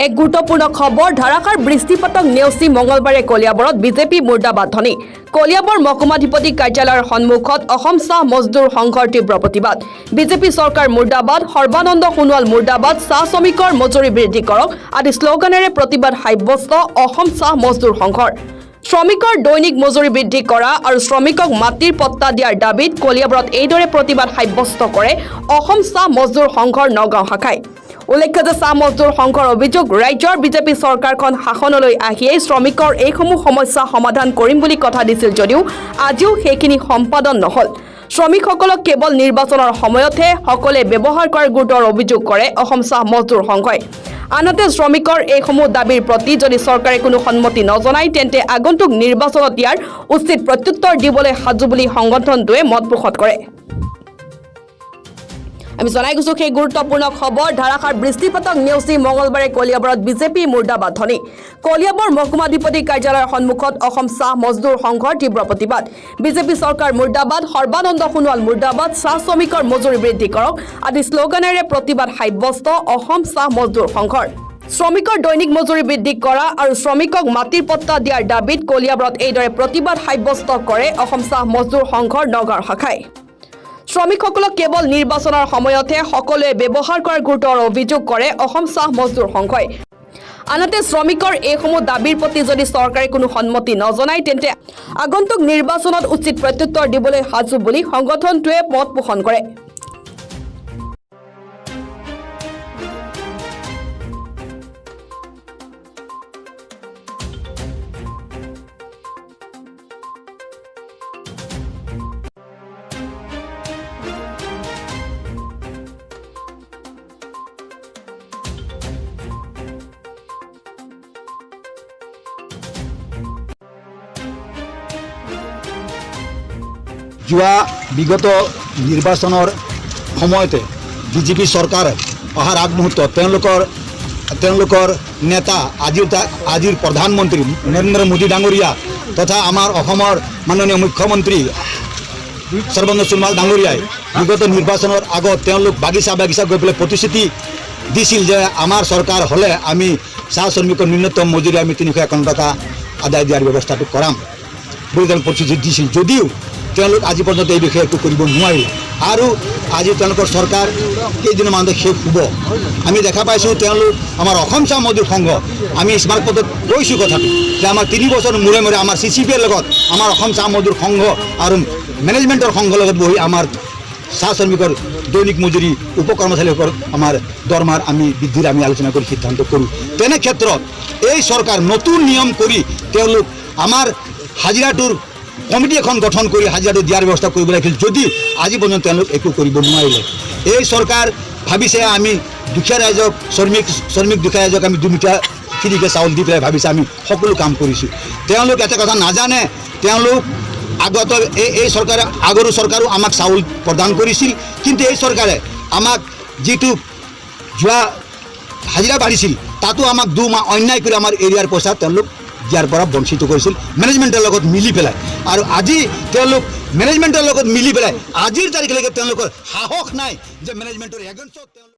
এক গুৰুত্বপূৰ্ণ খবৰ ধাৰাসাৰ বৃষ্টিপাতক নেওচি মঙলবাৰে কলিয়াবৰত বিজেপি মুৰ্দাবাদ ধ্বনি কলিয়াবৰ মহকুমাধিপতি কাৰ্যালয়ৰ সন্মুখত অসম চাহ মজদুৰ সংঘৰ তীব্ৰ প্ৰতিবাদ বিজেপি চৰকাৰ মুৰ্দাবাদ সৰ্বানন্দ সোণোৱাল মুৰ্দাবাদ চাহ শ্ৰমিকৰ মজুৰি বৃদ্ধি কৰক আদি শ্লোগানেৰে প্ৰতিবাদ সাব্যস্ত অসম চাহ মজদুৰ সংঘৰ শ্ৰমিকৰ দৈনিক মজুৰি বৃদ্ধি কৰা আৰু শ্ৰমিকক মাটিৰ পট্টা দিয়াৰ দাবীত কলিয়াবৰত এইদৰে প্ৰতিবাদ সাব্যস্ত কৰে অসম চাহ মজদুৰ সংঘৰ নগাঁও শাখাই উল্লেখ্য যে চাহ মজদুৰ সংঘৰ অভিযোগ ৰাজ্যৰ বিজেপি চৰকাৰখন শাসনলৈ আহিয়ে শ্ৰমিকৰ এইসমূহ সমস্যা সমাধান কৰিম বুলি কথা দিছিল যদিও আজিও সেইখিনি সম্পাদন নহল শ্ৰমিকসকলক কেৱল নিৰ্বাচনৰ সময়তহে সকলে ব্যৱহাৰ কৰাৰ গুৰুতৰ অভিযোগ কৰে অসম চাহ মজদুৰ সংঘই আনহাতে শ্ৰমিকৰ এইসমূহ দাবীৰ প্ৰতি যদি চৰকাৰে কোনো সন্মতি নজনায় তেন্তে আগন্তুক নিৰ্বাচনত ইয়াৰ উচিত প্ৰত্যুত্তৰ দিবলৈ সাজু বুলি সংগঠনটোৱে মত পোষণ কৰে আমি জনাই গৈছো সেই গুৰুত্বপূৰ্ণ খবৰ ধাৰাসাৰ বৃষ্টিপাতক নেওচি মঙলবাৰে কলিয়াবৰত বিজেপি মুৰ্দাবাদ ধ্বনি কলিয়াবৰ মহকুমাধিপতি কাৰ্যালয়ৰ সন্মুখত অসম চাহ মজদুৰ সংঘৰ তীব্ৰ প্ৰতিবাদ বিজেপি চৰকাৰ মুৰ্দাবাদ সৰ্বানন্দ সোণোৱাল মুৰ্দাবাদ চাহ শ্ৰমিকৰ মজুৰি বৃদ্ধি কৰক আদি শ্লোগানেৰে প্ৰতিবাদ সাব্যস্ত অসম চাহ মজদুৰ সংঘৰ শ্ৰমিকৰ দৈনিক মজুৰি বৃদ্ধি কৰা আৰু শ্ৰমিকক মাটিৰ পট্টা দিয়াৰ দাবীত কলিয়াবৰত এইদৰে প্ৰতিবাদ সাব্যস্ত কৰে অসম চাহ মজদুৰ সংঘৰ নগাঁও শাখাই শ্ৰমিকসকলক কেৱল নিৰ্বাচনৰ সময়তহে সকলোৱে ব্যৱহাৰ কৰাৰ গুৰুতৰ অভিযোগ কৰে অসম চাহ মজদুৰ সংঘই আনহাতে শ্ৰমিকৰ এইসমূহ দাবীৰ প্ৰতি যদি চৰকাৰে কোনো সন্মতি নজনায় তেন্তে আগন্তুক নিৰ্বাচনত উচিত প্ৰত্যুত্তৰ দিবলৈ সাজু বুলি সংগঠনটোৱে মত পোষণ কৰে যোৱা বিগত নিৰ্বাচনৰ সময়তে বিজেপি চৰকাৰ অহাৰ আগমুহূৰ্তত তেওঁলোকৰ নেতা আজিৰ প্ৰধানমন্ত্ৰী নৰেন্দ্ৰ মোদী ডাঙৰীয়া তথা আমাৰ অসমৰ মাননীয় মুখ্যমন্ত্ৰী সৰ্বানন্দ সোণোৱাল ডাঙৰীয়াই বিগত নিৰ্বাচনৰ আগত তেওঁলোক বাগিচা গৈ পেলাই প্ৰতিশ্ৰুতি দিছিল যে আমাৰ চৰকাৰ হ'লে আমি চাহ শ্ৰমিকৰ ন্যূনতম মজুৰি আমি 351 টকা আদায় দিয়াৰ ব্যৱস্থাটো কৰাম বুলি তেওঁ প্ৰতিশ্ৰুতি দিছিল যদিও তেওঁলোক আজি পৰ্যন্ত এই বিষয়ে একো কৰিব নোৱাৰিলে আৰু আজি তেওঁলোকৰ চৰকাৰ কেইদিনৰ মানতে শেষ হ'ব আমি দেখা পাইছোঁ তেওঁলোক আমাৰ অসম চাহ মজদুৰ সংঘ আমি স্মাৰক পত্ৰত কৈছোঁ কথাটো যে আমাৰ 3 বছৰ মূৰে মূৰে আমাৰ CCPৰ লগত আমাৰ অসম চাহ মজদুৰ সংঘ আৰু মেনেজমেণ্টৰ সংঘৰ লগত বহি আমাৰ চাহ শ্ৰমিকৰ দৈনিক মজুৰি উপকৰ্মচাৰীসকল আমাৰ দৰমহাৰ আমি বৃদ্ধিৰ আমি আলোচনা কৰি সিদ্ধান্ত কৰোঁ তেনে ক্ষেত্ৰত এই চৰকাৰ নতুন নিয়ম কৰি তেওঁলোক আমাৰ হাজিৰাটোৰ কমিটি এখন গঠন কৰি হাজিৰাটো দিয়াৰ ব্যৱস্থা কৰিব লাগিছিল যদিও আজি পৰ্যন্ত তেওঁলোক একো কৰিব নোৱাৰিলে এই চৰকাৰ ভাবিছে আমি দুখীয়া ৰাইজক শ্ৰমিক দুখীয়া ৰাইজক আমি 2 মুঠা ফ্ৰীকৈ চাউল দি পেলাই ভাবিছে আমি সকলো কাম কৰিছোঁ তেওঁলোক এটা কথা নাজানে তেওঁলোক আগত এই চৰকাৰে আগৰো চৰকাৰো আমাক চাউল প্ৰদান কৰিছিল কিন্তু এই চৰকাৰে আমাক যিটো যোৱা হাজিৰা বাঢ়িছিল তাতো আমাক 2 মাহ অন্যায় কৰি আমাৰ এৰিয়াৰ পইচা তেওঁলোক দিয়াৰ পৰা বঞ্চিত কৰিছিল মেনেজমেণ্টৰ লগত মিলি পেলাই আৰু আজি তেওঁলোক মেনেজমেণ্টৰ লগত মিলি পেলাই আজিৰ তাৰিখলৈকে তেওঁলোকৰ সাহস নাই যে মেনেজমেণ্টৰ এগেইনষ্টত